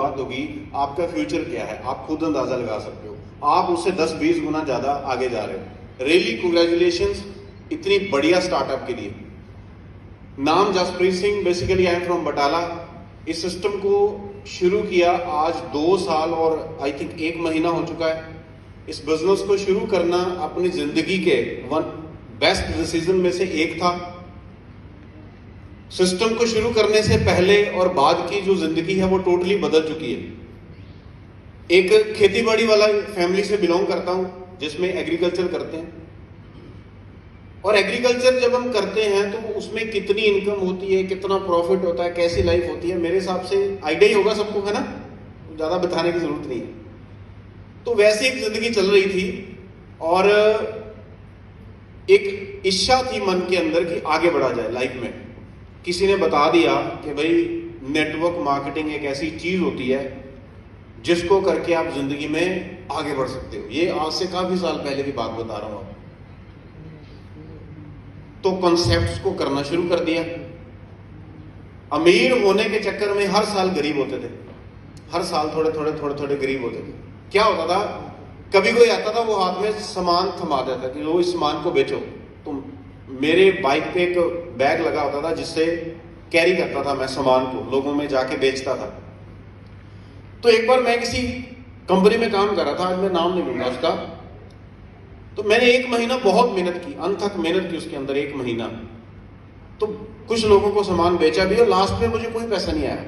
बात होगी आपका फ्यूचर क्या है, आप खुद अंदाजा लगा सकते हो, आप उससे 10-20 गुना ज्यादा आगे जा रहे हो। रियली कांग्रेचुलेशंस इतनी बढ़िया स्टार्टअप के लिए। नाम Jaspreet Singh, basically I am from Batala. इस सिस्टम को शुरू किया आज 2 साल और आई थिंक 1 महीना हो चुका है। इस बिजनेस को शुरू करना अपनी जिंदगी के बेस्ट डिसीजन में से एक था। सिस्टम को शुरू करने से पहले और बाद की जो जिंदगी है वो टोटली बदल चुकी है। एक खेतीबाड़ी वाला फैमिली से बिलोंग करता हूं जिसमें एग्रीकल्चर करते हैं, और एग्रीकल्चर जब हम करते हैं तो उसमें कितनी इनकम होती है, कितना प्रॉफिट होता है, कैसी लाइफ होती है, मेरे हिसाब से आइडिया ही होगा सबको, है ना, ज्यादा बताने की जरूरत नहीं है। तो वैसे एक जिंदगी चल रही थी और एक इच्छा थी मन के अंदर कि आगे बढ़ा जाए लाइफ में। किसी ने बता दिया कि भाई नेटवर्क मार्केटिंग एक ऐसी चीज होती है जिसको करके आप जिंदगी में आगे बढ़ सकते हो। ये आज से काफी साल पहले की बात बता रहा हूं आपको। तो कॉन्सेप्ट्स को करना शुरू कर दिया। अमीर होने के चक्कर में हर साल गरीब होते थे, हर साल थोड़े थोड़े गरीब होते थे। क्या होता था, कभी कोई आता था वो हाथ में सामान थमा देता कि लो इस सामान को बेचो। तो मेरे बाइक पे एक बैग लगा होता था जिससे कैरी करता था मैं सामान को, लोगों में जाके बेचता था। तो एक बार मैं किसी कंपनी में काम कर रहा था, आज मैं नाम नहीं लूंगा उसका। तो मैंने 1 महीना बहुत मेहनत की, अनथक मेहनत की उसके अंदर 1 महीना। तो कुछ लोगों को सामान बेचा भी और लास्ट में मुझे कोई पैसा नहीं आया।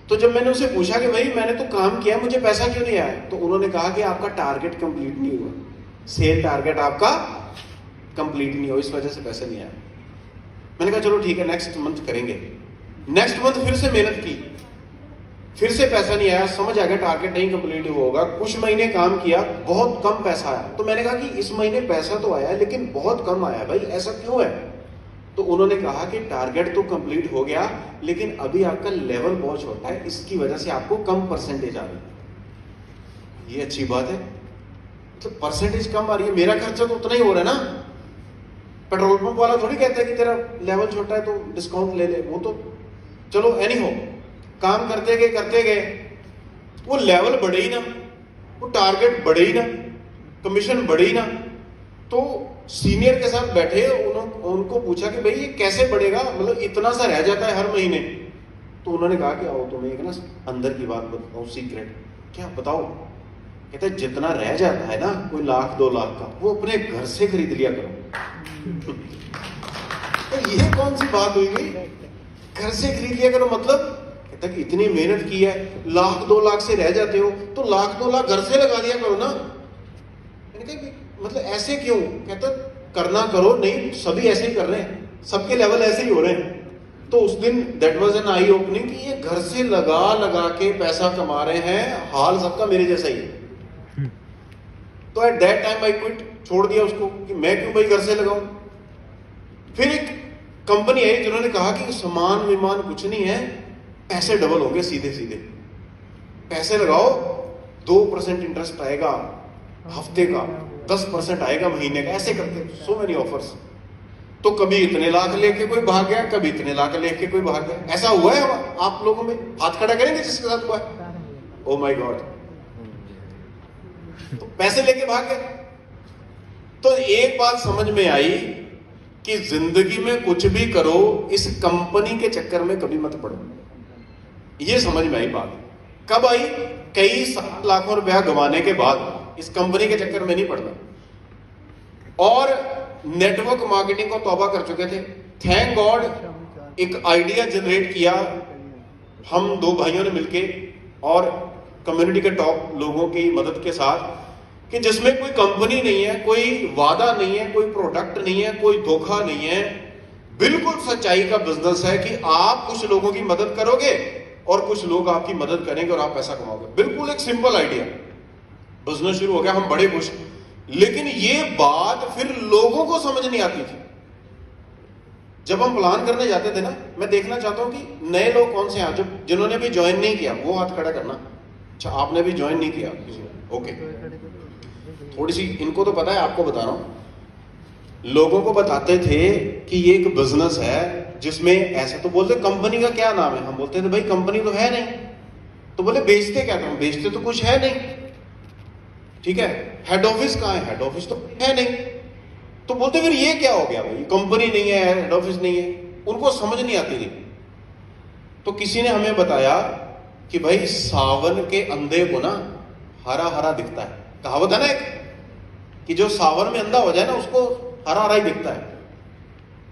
तो जब मैंने उसे पूछा कि भाई मैंने तो काम किया, मुझे पैसा क्यों नहीं आया, तो उन्होंने कहा कि आपका टारगेट कंप्लीट नहीं हुआ, सेल टारगेट आपका कंप्लीट नहीं हुआ, इस वजह से पैसा नहीं आया। मैंने कहा चलो ठीक है, नेक्स्ट मंथ करेंगे। नेक्स्ट मंथ फिर से मेहनत की, फिर से पैसा नहीं आया। समझ आ गया टारगेट नहीं कंप्लीट हुआ होगा। कुछ महीने काम किया, बहुत कम पैसा आया। तो मैंने कहा कि इस महीने पैसा तो आया लेकिन बहुत कम आया, भाई ऐसा क्यों है। तो उन्होंने कहा कि टारगेट तो कंप्लीट हो गया लेकिन अभी आपका लेवल बहुत छोटा है, इसकी वजह से आपको कम परसेंटेज आ रही है। ये अच्छी बात है, तो परसेंटेज कम आ रही है, मेरा खर्चा तो उतना ही हो रहा है ना। पेट्रोल पंप वाला थोड़ी कहता है कि तेरा लेवल छोटा है तो डिस्काउंट ले ले, वो तो चलो एनी हो। काम करते गए वो लेवल बढ़े ही ना, वो टारगेट बढ़े ही ना, कमीशन बढ़े ही ना। तो सीनियर के साथ बैठे उनको पूछा कि भाई ये कैसे बढ़ेगा, मतलब इतना सा रह जाता है हर महीने। तो उन्होंने कहा कि आओ तुम्हें एक ना अंदर की बात बताओ, सीक्रेट। क्या बताओ। कहते हैं जितना रह जाता है ना, कोई 1,00,000-2 लाख का, वो अपने घर से खरीद लिया करो। तो ये कौन सी बात हुई भाई, घर से खरीद लिया करो मतलब। कहता कि इतनी मेहनत की है, 1,00,000-2 लाख से रह जाते हो तो 1,00,000-2 लाख घर से लगा दिया करो ना। मैंने कहा मतलब ऐसे क्यों। कहता करना करो, नहीं सभी ऐसे ही कर रहे हैं, सबके लेवल ऐसे ही हो रहे हैं। तो उस दिन that was an I opening कि ये घर से लगा के पैसा कमा रहे हैं, हाल सबका मेरे जैसा ही है। तो at that time I quit, छोड़ दिया उसको कि मैं क्यों भाई घर से लगाऊं। फिर एक कंपनी आई जिन्होंने कहा कि सामान विमान कुछ नहीं है, पैसे डबल होंगे सीधे सीधे, पैसे लगाओ 2% इंटरेस्ट आएगा हफ्ते का, 10% आएगा महीने का, ऐसे करके सो मेनी ऑफर्स। तो कभी इतने लाख लेके कोई भाग गया, कभी इतने लाख लेके कोई भाग गया। ऐसा हुआ है आप लोगों में, हाथ खड़ा करेंगे जिसके साथ हुआ है। ओ माय गॉड, तो पैसे लेके भाग गए। तो एक बात समझ में आई कि जिंदगी में कुछ भी करो, इस कंपनी के चक्कर में कभी मत पड़ो। ये समझ में आई बात। कब आई, कई 7 लाखों रुपया गंवाने के बाद इस कंपनी के चक्कर में नहीं पड़ना। और नेटवर्क मार्केटिंग को तौबा कर चुके थे। थैंक गॉड एक आइडिया जनरेट किया हम 2 भाइयों ने मिलके और कम्युनिटी के टॉप लोगों की मदद के साथ, कि जिसमें कोई कंपनी नहीं है, कोई वादा नहीं है, कोई प्रोडक्ट नहीं है, कोई धोखा नहीं है, बिल्कुल सच्चाई का बिजनेस है कि आप कुछ लोगों की मदद करोगे और कुछ लोग आपकी मदद करेंगे और आप पैसा कमाओगे। बिल्कुल एक सिंपल आइडिया, बिजनेस शुरू हो गया, हम बड़े खुश। लेकिन ये बात फिर लोगों को समझ नहीं आती थी। जब हम प्लान करने जाते थे ना, मैं देखना चाहता हूं कि नए लोग कौन से हैं, जब जिन्होंने भी ज्वाइन नहीं किया वो हाथ खड़ा करना। अच्छा आपने भी ज्वाइन नहीं किया किसी ने, ओके। थोड़ी सी इनको तो पता है, आपको बता रहा हूं। लोगों को बताते थे कि ये एक बिजनेस है जिसमें ऐसा, तो बोलते कंपनी का क्या नाम है, हम बोलते थे भाई कंपनी तो है नहीं, तो बोले बेचते क्या तुम? बेचते तो कुछ है नहीं, ठीक है। हेड ऑफिस कहाँ है? हेड ऑफिस तो है नहीं। तो बोलते फिर ये क्या हो गया भाई, कंपनी नहीं है, हेड ऑफिस नहीं है। उनको समझ नहीं आती थी। तो किसी ने हमें बताया कि भाई सावन के अंधे को ना हरा हरा दिखता है। कहावत है ना एक, कि जो सावन में अंधा हो जाए ना उसको हरा हरा ही दिखता है।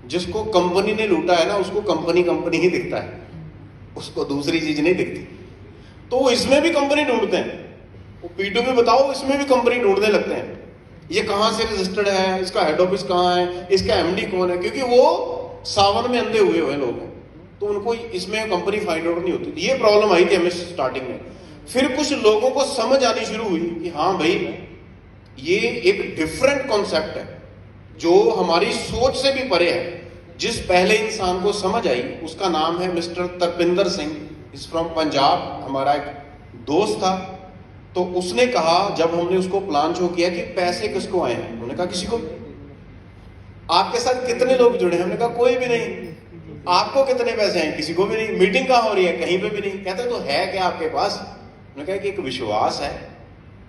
जिसको कंपनी ने लूटा है ना उसको कंपनी कंपनी ही दिखता है, उसको दूसरी चीज नहीं दिखती। तो वो इसमें भी कंपनी ढूंढते हैं, वो P2P बताओ इसमें भी कंपनी ढूंढने लगते हैं। ये कहां से रजिस्टर्ड है, इसका हेड ऑफिस कहां है, इसका एमडी कौन है, क्योंकि वो सावन में अंधे हुए हुए लोग हैं, तो उनको इसमें कंपनी फाइंड आउट नहीं होती। ये प्रॉब्लम आई थी हमें स्टार्टिंग में। फिर कुछ लोगों को समझ आनी शुरू हुई कि हाँ भाई ये एक डिफरेंट कॉन्सेप्ट है जो हमारी सोच से भी परे है। जिस पहले इंसान को समझ आई उसका नाम है mister Tarpinder Singh, is from Punjab. हमारा एक दोस्त था, तो उसने कहा जब हमने उसको प्लान शो किया कि पैसे किसको आए हैं, हमने कहा किसी को। आपके साथ कितने लोग जुड़े हैं? हमने कहा कोई भी नहीं। आपको कितने पैसे हैं? किसी को भी नहीं। मीटिंग कहां हो रही है? कहीं पे भी नहीं। कहते तो है क्या आपके पास? हमने कहा कि एक विश्वास है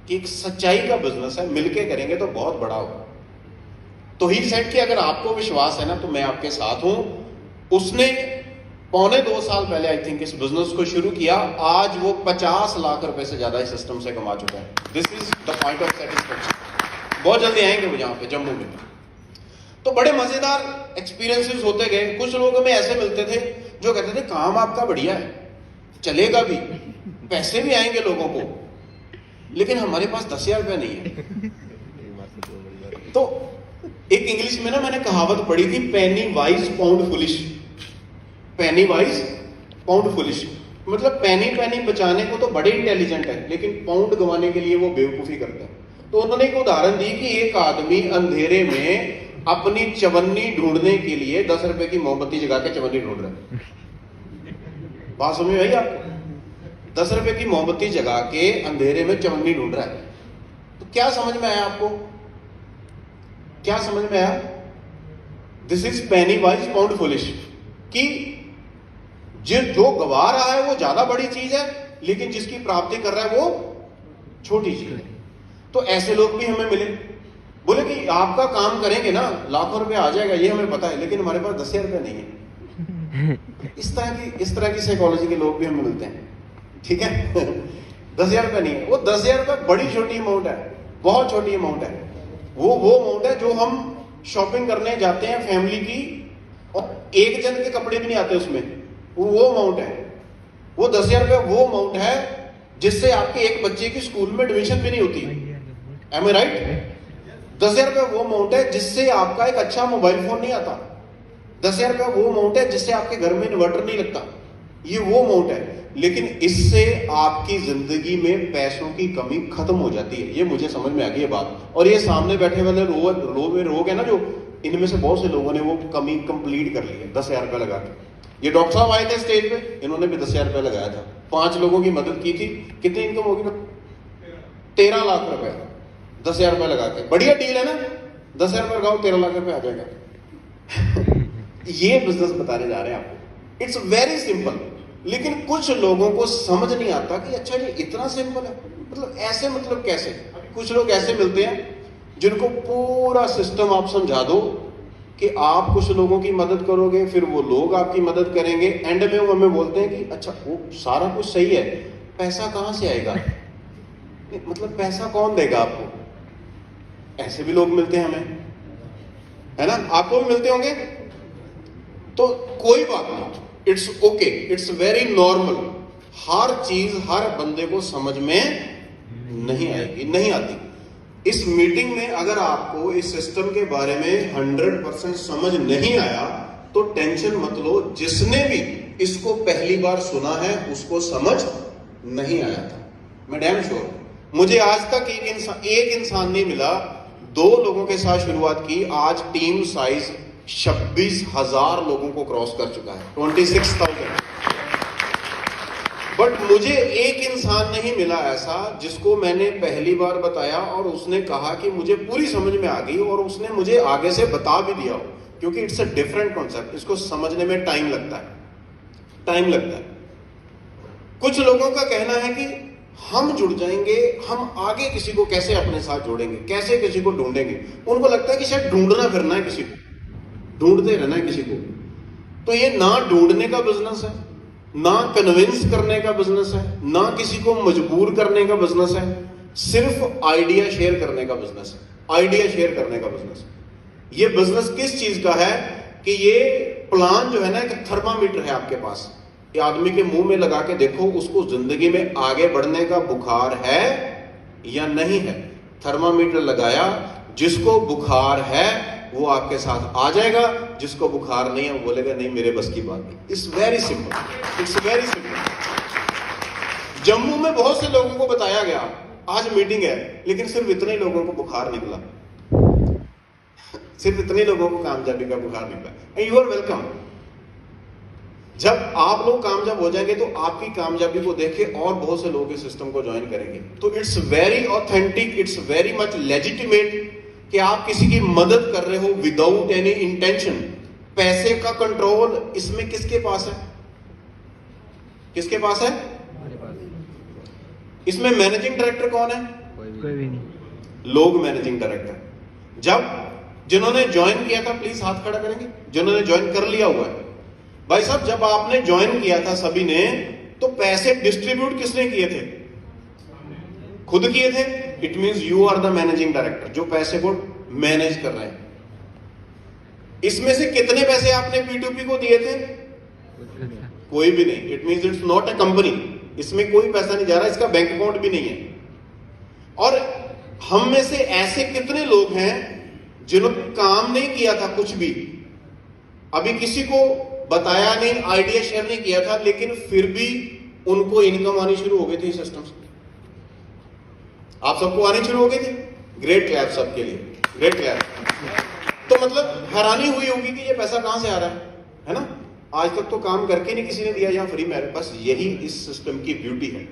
कि एक सच्चाई का बिजनेस है, मिलके करेंगे तो बहुत बड़ा होगा। तो ही सेड कि अगर आपको विश्वास है ना तो मैं आपके साथ हूं। उसने 1.25 साल पहले आई थिंक इस बिजनेस को शुरू किया। आज वो 50 लाख रुपए से ज्यादा इस सिस्टम से कमा चुका है। This is the point of satisfaction. बहुत जल्दी आएंगे वो यहां पे जम्मू में। तो बड़े मजेदार एक्सपीरियंसेस होते गए। कुछ लोग हमें ऐसे मिलते थे जो कहते थे काम आपका बढ़िया है, चलेगा भी, पैसे भी आएंगे लोगों को, लेकिन हमारे पास 10,000 रुपया नहीं है। तो एक इंग्लिश में ना मैंने कहावत पढ़ी थी, पेनी वाइज पाउंड फुलिश। पेनी वाइज पाउंड फुलिश मतलब पेनी पेनी बचाने को तो बड़े इंटेलिजेंट है, लेकिन पाउंड गंवाने के लिए वो बेवकूफी करते हैं। तो उन्होंने एक उदाहरण दी कि एक आदमी अंधेरे में अपनी चवन्नी ढूंढने के लिए 10 रुपए की मोमबत्ती जगा के चवन्नी ढूंढ रहा है। बात समझ में आई आपको? 10 रुपए की मोमबत्ती जगा के अंधेरे में चवन्नी ढूंढ रहा है। तो क्या समझ में आया आपको? क्या समझ में आया? This is Penney wise pound foolish, कि जो गवा रहा है वो ज्यादा बड़ी चीज है, लेकिन जिसकी प्राप्ति कर रहा है वो छोटी चीज है। तो ऐसे लोग भी हमें मिले, बोले कि आपका काम करेंगे ना लाखों रुपए आ जाएगा, ये हमें पता है, लेकिन हमारे पास 10,000 रुपए नहीं है। इस तरह की साइकोलॉजी के लोग भी हमें मिलते हैं, ठीक है। 10,000 रुपए नहीं है। वो 10,000 रुपए बड़ी छोटी अमाउंट है, बहुत छोटी अमाउंट है। वो अमाउंट है जो हम शॉपिंग करने जाते हैं फैमिली की, और एक जन के कपड़े भी नहीं आते उसमें, वो अमाउंट है। वो 10,000 रुपए वो अमाउंट है जिससे आपके एक बच्चे की स्कूल में एडमिशन भी नहीं होती। एम आई राइट? 10,000 रुपए वो अमाउंट है जिससे आपका एक अच्छा मोबाइल फोन नहीं आता। 10,000 रुपए वो अमाउंट है जिससे आपके घर में इन्वर्टर नहीं लगता। ये वो अमाउंट है, लेकिन इससे आपकी जिंदगी में पैसों की कमी खत्म हो जाती है। ये मुझे समझ में आ गई है बात। और ये सामने बैठे वाले लोग है ना, जो इनमें से बहुत से लोगों ने वो कमी कंप्लीट कर ली है 10,000 रुपए लगा के। ये डॉक्टर साहब आए थे स्टेज पे, इन्होंने भी 10,000 रुपए लगाया था, 5 लोगों की मदद की थी। कितनी इनकम होगी? 13 लाख रुपए 10,000 रुपए लगा के। बढ़िया डील है ना? 10,000 रुपए लगाओ, 13 लाख रुपए आ जाएगा। ये बिजनेस बताने जा रहे हैं आपको। इट्स वेरी सिंपल, लेकिन कुछ लोगों को समझ नहीं आता कि अच्छा ये इतना सिंपल है, मतलब ऐसे, मतलब कैसे। कुछ लोग ऐसे मिलते हैं जिनको पूरा सिस्टम आप समझा दो कि आप कुछ लोगों की मदद करोगे, फिर वो लोग आपकी मदद करेंगे, एंड में वो हमें बोलते हैं कि अच्छा वो सारा कुछ सही है, पैसा कहां से आएगा, मतलब पैसा कौन देगा आपको। ऐसे भी लोग मिलते हैं हमें, है ना? आपको भी मिलते होंगे। तो कोई बात नहीं, it's okay, it's very normal. हर चीज हर बंदे को समझ में नहीं आएगी, नहीं आती। इस मीटिंग में अगर आपको इस सिस्टम के बारे में 100% समझ नहीं आया तो टेंशन मत लो। जिसने भी इसको पहली बार सुना है उसको समझ नहीं आया था, मैं डैम श्योर। मुझे आज तक एक इंसान नहीं मिला। 2 लोगों के साथ शुरुआत की, आज टीम साइज 26,000 लोगों को क्रॉस कर चुका है, 26,000। बट मुझे एक इंसान नहीं मिला ऐसा जिसको मैंने पहली बार बताया और उसने कहा कि मुझे पूरी समझ में आ गई, और उसने मुझे आगे से बता भी दिया हो, क्योंकि इट्स अ डिफरेंट कॉन्सेप्ट। इसको समझने में टाइम लगता है, टाइम लगता है। कुछ लोगों का कहना है कि हम जुड़ जाएंगे, हम आगे किसी को कैसे अपने साथ जोड़ेंगे, कैसे किसी को ढूंढेंगे। उनको लगता है कि शायद ढूंढना फिरना है, किसी को ढूंढते रहना है किसी को। तो ये ना ढूंढने का बिजनेस है, ना कन्विंस करने का बिजनेस है, ना किसी को मजबूर करने का बिजनेस है, सिर्फ आइडिया शेयर करने का बिजनेस है। आइडिया शेयर करने का बिजनेस। ये बिजनेस किस चीज का है कि ये प्लान जो है ना, एक थर्मामीटर है आपके पास, ये आदमी के मुंह में लगा के देखो उसको जिंदगी में आगे बढ़ने का बुखार है या नहीं है। थर्मामीटर लगाया, जिसको बुखार है वो आपके साथ आ जाएगा, जिसको बुखार नहीं है वो बोलेगा नहीं मेरे बस की बात नहीं। It's very simple, it's very simple. Jammu में बहुत से लोगों को बताया गया आज मीटिंग है, लेकिन सिर्फ इतने लोगों को बुखार निकला, सिर्फ इतने लोगों को कामयाबी का बुखार निकला। You are welcome. जब आप लोग कामयाब हो जाएंगे तो आपकी कामयाबी को देख के और बहुत से लोग इस सिस्टम को ज्वाइन करेंगे। तो it's very authentic, it's very much legitimate कि आप किसी की मदद कर रहे हो विदाउट एनी इंटेंशन। पैसे का कंट्रोल इसमें किसके पास है? किसके पास है? इसमें मैनेजिंग डायरेक्टर कौन है? कोई भी नहीं। लोग मैनेजिंग डायरेक्टर। जब जिन्होंने ज्वाइन किया था प्लीज हाथ खड़ा करेंगे, जिन्होंने ज्वाइन कर लिया हुआ है। भाई साहब जब आपने ज्वाइन किया था सभी ने, तो पैसे डिस्ट्रीब्यूट किसने किए थे? खुद किए थे। It means you are the managing director, जो पैसे को मैनेज कर रहे हैं। इसमें से कितने पैसे आपने P2P को दिए थे? कोई भी नहीं। It means it's not a company, इसमें कोई पैसा नहीं जा रहा, इसका बैंक अकाउंट भी नहीं है। और हम में से ऐसे कितने लोग हैं जिन्होंने काम नहीं किया था कुछ भी, अभी किसी को बताया नहीं, आइडिया शेयर नहीं किया था, लेकिन फिर भी उनको इनकम आनी शुरू हो गई थी सिस्टम से। आप सबको आनी शुरू हो गई थी? ग्रेट क्लैप सबके लिए, ग्रेट क्लैप। तो मतलब हैरानी हुई होगी कि ये पैसा कहां से आ रहा है ना? आज तक तो काम करके नहीं किसी ने दिया, यहां फ्री में। बस यही इस सिस्टम की ब्यूटी है।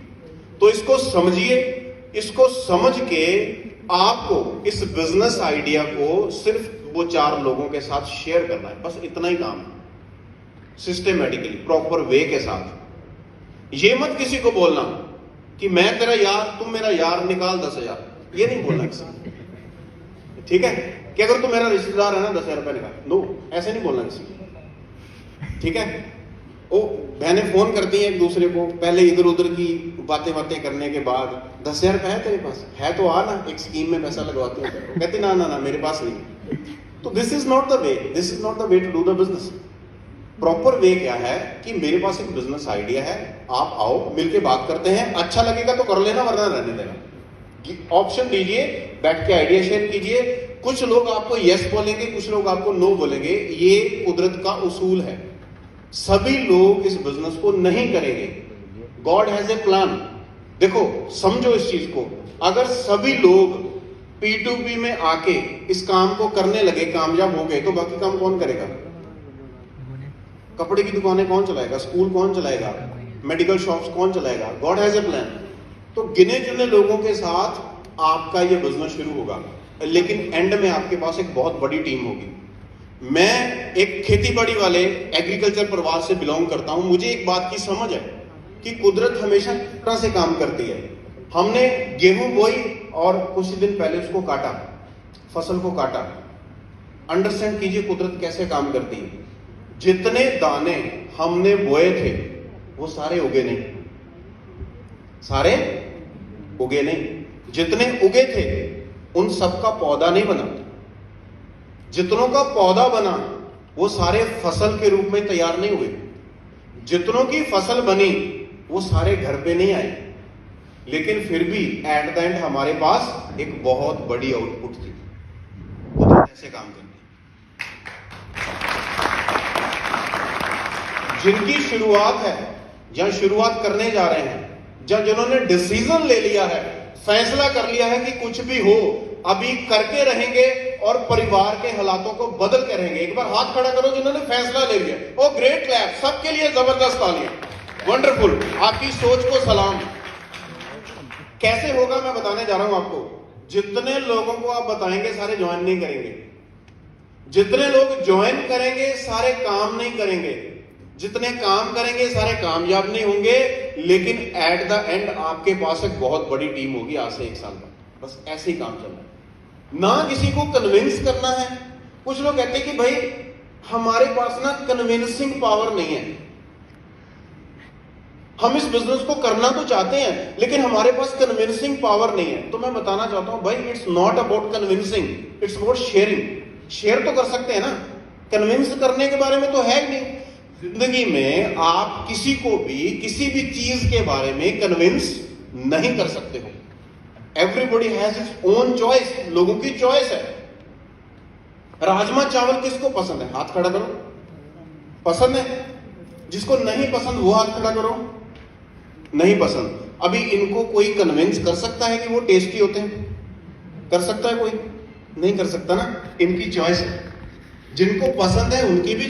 तो इसको समझिए, इसको समझ के आपको इस बिजनेस आइडिया को सिर्फ वो 4 लोगों के साथ शेयर करना है, बस इतना ही काम है। सिस्टमेटिकली, प्रॉपर वे के साथ। ये मत किसी को बोलना कि मैं तेरा यार, तुम मेरा यार, निकाल 10,000, ये नहीं बोलना किसी। ठीक है कि अगर तुम मेरा रिश्तेदार है ना 10,000 रुपए निकाल, नो, ऐसे नहीं बोलना किसी को। ठीक है? ओ बहनें फोन करती हैं एक दूसरे को, पहले इधर उधर की बातें करने के बाद 10,000 रुपए है तेरे पास? है तो आ ना, एक स्कीम में पैसा लगवाते हैं। कहती ना ना ना मेरे पास नहीं। तो this is not the way, this is not the way to do the business. Proper way क्या है कि मेरे पास एक बिजनेस आइडिया है, आप आओ मिलके बात करते हैं, अच्छा लगेगा तो कर लेना, वरना रहने देना। ऑप्शन दीजिए, बैठ के आइडिया शेयर कीजिए। कुछ लोग आपको यस बोलेंगे, कुछ लोग आपको नो बोलेंगे, ये कुदरत का उसूल है। सभी लोग इस बिजनेस को नहीं करेंगे। God has a plan. देखो समझो इस चीज को, अगर सभी लोग P2P में आके इस काम को करने लगे, कामयाब हो गए, तो बाकी काम कौन करेगा? कपड़े की दुकानें कौन चलाएगा? स्कूल कौन चलाएगा? मेडिकल शॉप्स कौन चलाएगा? God has a plan. तो गिने चुने लोगों के साथ आपका ये बिजनेस शुरू होगा, लेकिन एंड में आपके पास एक बहुत बड़ी टीम होगी। मैं एक खेतीबाड़ी वाले एग्रीकल्चर परिवार से बिलोंग करता हूं। मुझे एक बात की समझ है कि कुदरत हमेशा तरह से काम करती है। हमने गेहूं बोई और कुछ दिन पहले उसको काटा, फसल को काटा। अंडरस्टैंड कीजिए कुदरत कैसे काम करती है। जितने दाने हमने बोए थे वो सारे उगे नहीं, सारे उगे नहीं। जितने उगे थे उन सब का पौधा नहीं बना। जितनों का पौधा बना वो सारे फसल के रूप में तैयार नहीं हुए। जितनों की फसल बनी वो सारे घर पे नहीं आए, लेकिन फिर भी एट द एंड हमारे पास एक बहुत बड़ी आउटपुट थी। कुदरत ऐसे काम करती है। जिनकी शुरुआत है या शुरुआत करने जा रहे हैं, या जिन्होंने डिसीजन ले लिया है, फैसला कर लिया है कि कुछ भी हो अभी करके रहेंगे और परिवार के हालातों को बदल के रहेंगे। एक बार हाथ खड़ा करो जिन्होंने फैसला ले लिया। ओ ग्रेट क्लैप, सबके लिए जबरदस्त तालियां, वंडरफुल। आपकी सोच को सलाम। कैसे होगा मैं बताने जा रहा हूं आपको। जितने लोगों को आप बताएंगे सारे ज्वाइन नहीं करेंगे। जितने लोग ज्वाइन करेंगे सारे काम नहीं करेंगे। जितने काम करेंगे सारे कामयाब नहीं होंगे। लेकिन एट द एंड आपके पास एक बहुत बड़ी टीम होगी आज से 1 साल बाद। बस ऐसे ही काम चल रहा है, ना किसी को कन्विंस करना है। कुछ लोग कहते हैं कि भाई हमारे पास ना कन्विंसिंग पावर नहीं है, हम इस बिजनेस को करना तो चाहते हैं लेकिन हमारे पास कन्विंसिंग पावर नहीं है। तो मैं बताना चाहता हूं भाई, it's not about convincing, it's about sharing. Share तो कर सकते हैं ना, कन्विंस करने के बारे में तो है ही नहीं। जिंदगी में आप किसी को भी किसी भी चीज के बारे में कन्विंस नहीं कर सकते हो। Everybody has its own choice, लोगों की चॉइस है। राजमा चावल किसको पसंद है? हाथ खड़ा करो। पसंद है? जिसको नहीं पसंद वो हाथ खड़ा करो। नहीं पसंद। अभी इनको कोई कन्विंस कर सकता है कि वो टेस्टी होते हैं? कर सकता है कोई? नहीं कर सकता ना, इनकी चॉइस है। जिनको पसंद है उनकी भी